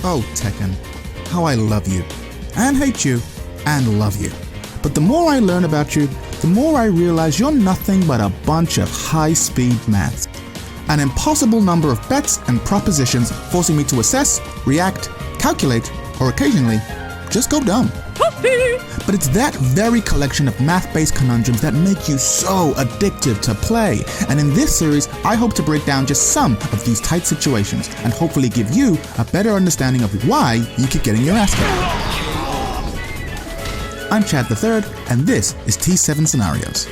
Oh Tekken, how I love you, and hate you, and love you. But the more I learn about you, the more I realize you're nothing but a bunch of high-speed maths. An impossible number of bets and propositions forcing me to assess, react, calculate, or occasionally just go dumb. But it's that very collection of math-based conundrums that make you so addictive to play. And in this series, I hope to break down just some of these tight situations and hopefully give you a better understanding of why you keep getting your ass kicked. I'm Chad III, and this is Tekken Scenarios.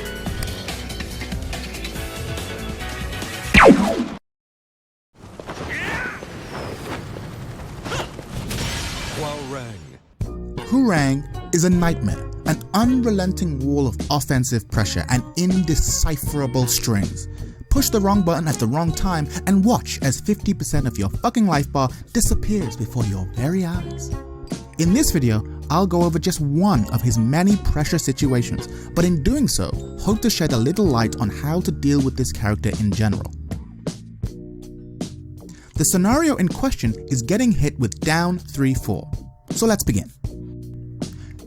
Hwoarang is a nightmare, an unrelenting wall of offensive pressure and indecipherable strings. Push the wrong button at the wrong time and watch as 50% of your fucking life bar disappears before your very eyes. In this video, I'll go over just one of his many pressure situations, but in doing so, hope to shed a little light on how to deal with this character in general. The scenario in question is getting hit with down 3-4. So let's begin.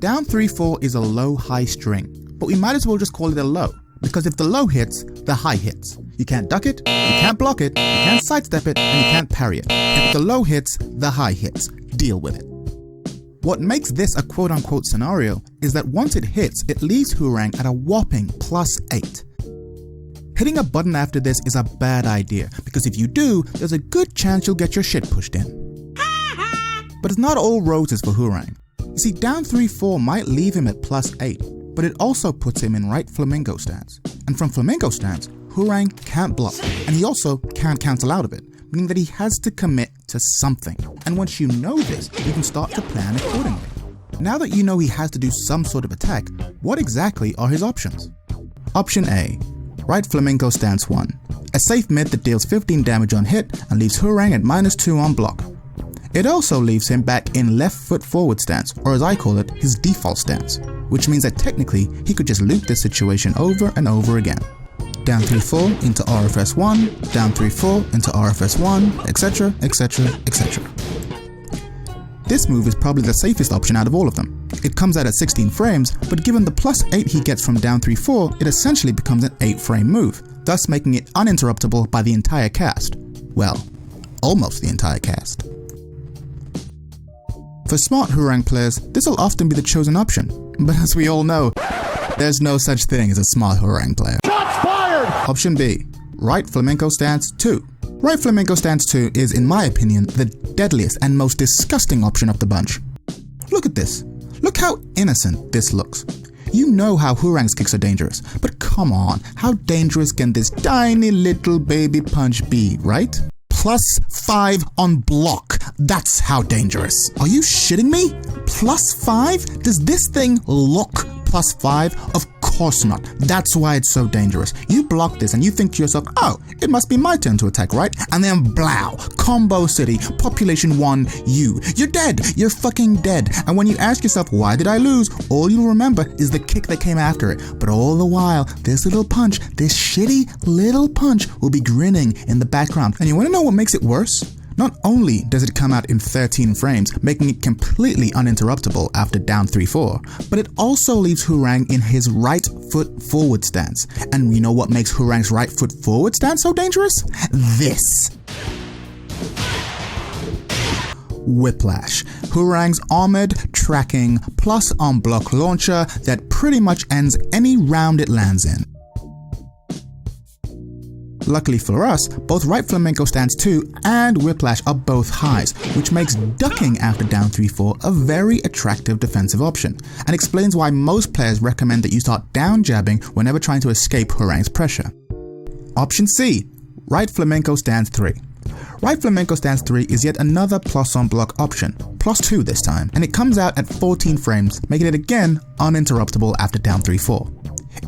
Down 3-4 is a low-high string, but we might as well just call it a low, because if the low hits, the high hits. You can't duck it, you can't block it, you can't sidestep it, and you can't parry it. If the low hits, the high hits. Deal with it. What makes this a quote-unquote scenario is that once it hits, it leaves Hwoarang at a whopping +8. Hitting a button after this is a bad idea, because if you do, there's a good chance you'll get your shit pushed in. But it's not all roses for Hwoarang. You see, down 3-4 might leave him at +8, but it also puts him in right flamingo stance. And from flamingo stance, Hwoarang can't block, and he also can't cancel out of it, meaning that he has to commit to something. And once you know this, you can start to plan accordingly. Now that you know he has to do some sort of attack, what exactly are his options? Option A, right flamingo stance 1, a safe mid that deals 15 damage on hit and leaves Hwoarang at -2 on block. It also leaves him back in left foot forward stance, or as I call it, his default stance, which means that technically he could just loop this situation over and over again. Down 3-4 into RFS 1, down 3-4 into RFS 1, etc, etc, etc. This move is probably the safest option out of all of them. It comes out at 16 frames, but given the +8 he gets from down 3-4, it essentially becomes an 8-frame move, thus making it uninterruptible by the entire cast. Well, almost the entire cast. For smart Hwoarang players, this will often be the chosen option, but as we all know, there's no such thing as a smart Hwoarang player. Shots fired! Option B, right flamenco stance 2. Right flamenco stance 2 is, in my opinion, the deadliest and most disgusting option of the bunch. Look at this. Look how innocent this looks. You know how Hwoarang's kicks are dangerous, but come on, how dangerous can this tiny little baby punch be, right? +5 on block. That's how dangerous. Are you shitting me? +5? Does this thing look +5? Of course not. That's why it's so dangerous. You block this and you think to yourself, oh, it must be my turn to attack, right? And then blow, combo city, population 1, you. You're dead. You're fucking dead. And when you ask yourself, why did I lose? All you'll remember is the kick that came after it. But all the while, this little punch, this shitty little punch will be grinning in the background. And you want to know what makes it worse? Not only does it come out in 13 frames, making it completely uninterruptible after down 3-4, but it also leaves Hwoarang in his right foot forward stance. And you know what makes Hwoarang's right foot forward stance so dangerous? This. Whiplash. Hwoarang's armored, tracking, plus on block launcher that pretty much ends any round it lands in. Luckily for us, both right flamenco stance 2 and whiplash are both highs, which makes ducking after down 3-4 a very attractive defensive option, and explains why most players recommend that you start down jabbing whenever trying to escape Hwoarang's pressure. Option C, right flamenco stance 3. Right flamenco stance 3 is yet another plus on block option, +2 this time, and it comes out at 14 frames, making it again uninterruptible after down 3-4.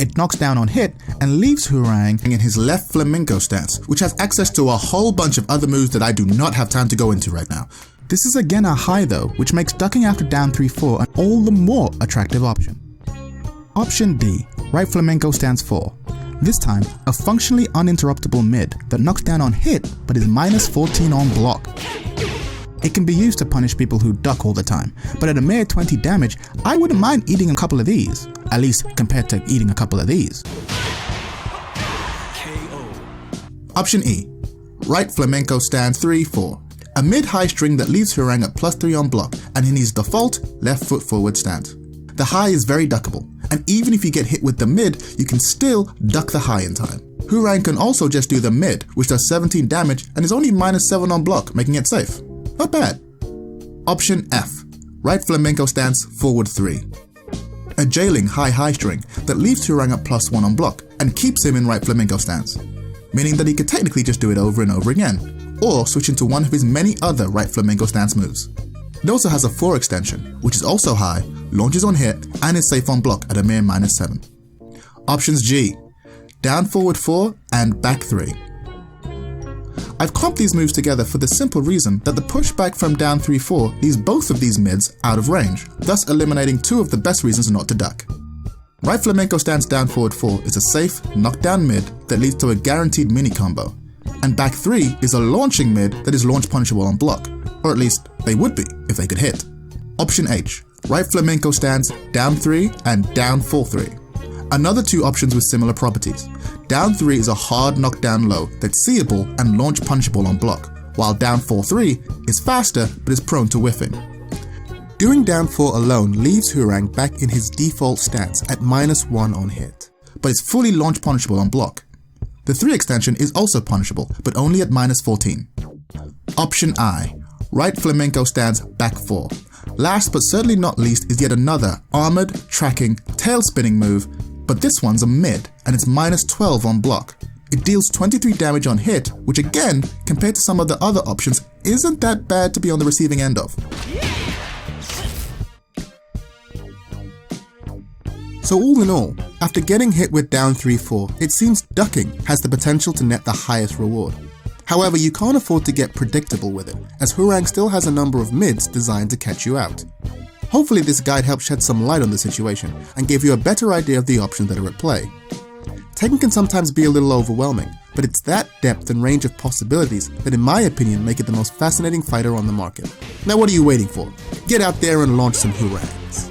It knocks down on hit and leaves Hwoarang in his left flamenco stance, which has access to a whole bunch of other moves that I do not have time to go into right now. This is again a high though, which makes ducking after down 3-4 an all the more attractive option. Option D, right flamenco stance 4. This time, a functionally uninterruptible mid that knocks down on hit but is -14 on block. It can be used to punish people who duck all the time, but at a mere 20 damage, I wouldn't mind eating a couple of these, at least compared to eating a couple of these. Option E. Right flamenco stand 3-4. A mid-high string that leaves Hwoarang at +3 on block and in his default left foot forward stance. The high is very duckable, and even if you get hit with the mid, you can still duck the high in time. Hwoarang can also just do the mid, which does 17 damage and is only -7 on block, making it safe. Not bad. Option F. Right flamenco stance forward 3. A jailing high string that leaves Hwoarang at +1 on block and keeps him in right flamenco stance, meaning that he could technically just do it over and over again, or switch into one of his many other right flamenco stance moves. It also has a 4 extension, which is also high, launches on hit, and is safe on block at a mere -7. Options G. Down forward 4 and back 3. I've clumped these moves together for the simple reason that the pushback from down 3-4 leaves both of these mids out of range, thus eliminating 2 of the best reasons not to duck. Right flamenco stance down forward 4 is a safe, knockdown mid that leads to a guaranteed mini combo, and back 3 is a launching mid that is launch punishable on block, or at least they would be if they could hit. Option H. Right flamenco stance down 3 and down 4-3. Another 2 options with similar properties. Down 3 is a hard knockdown low that's seeable and launch punishable on block, while down 4-3 is faster but is prone to whiffing. Doing down 4 alone leaves Hwoarang back in his default stance at -1 on hit, but is fully launch punishable on block. The 3 extension is also punishable, but only at -14. Option I. Right flamenco stance back 4. Last but certainly not least is yet another armored, tracking, tail spinning move, but this one's a mid and it's -12 on block. It deals 23 damage on hit, which again, compared to some of the other options, isn't that bad to be on the receiving end of. So all in all, after getting hit with down 3-4, it seems ducking has the potential to net the highest reward. However, you can't afford to get predictable with it, as Hwoarang still has a number of mids designed to catch you out. Hopefully this guide helped shed some light on the situation and gave you a better idea of the options that are at play. Tekken can sometimes be a little overwhelming, but it's that depth and range of possibilities that in my opinion make it the most fascinating fighter on the market. Now what are you waiting for? Get out there and launch some Hwoorangs.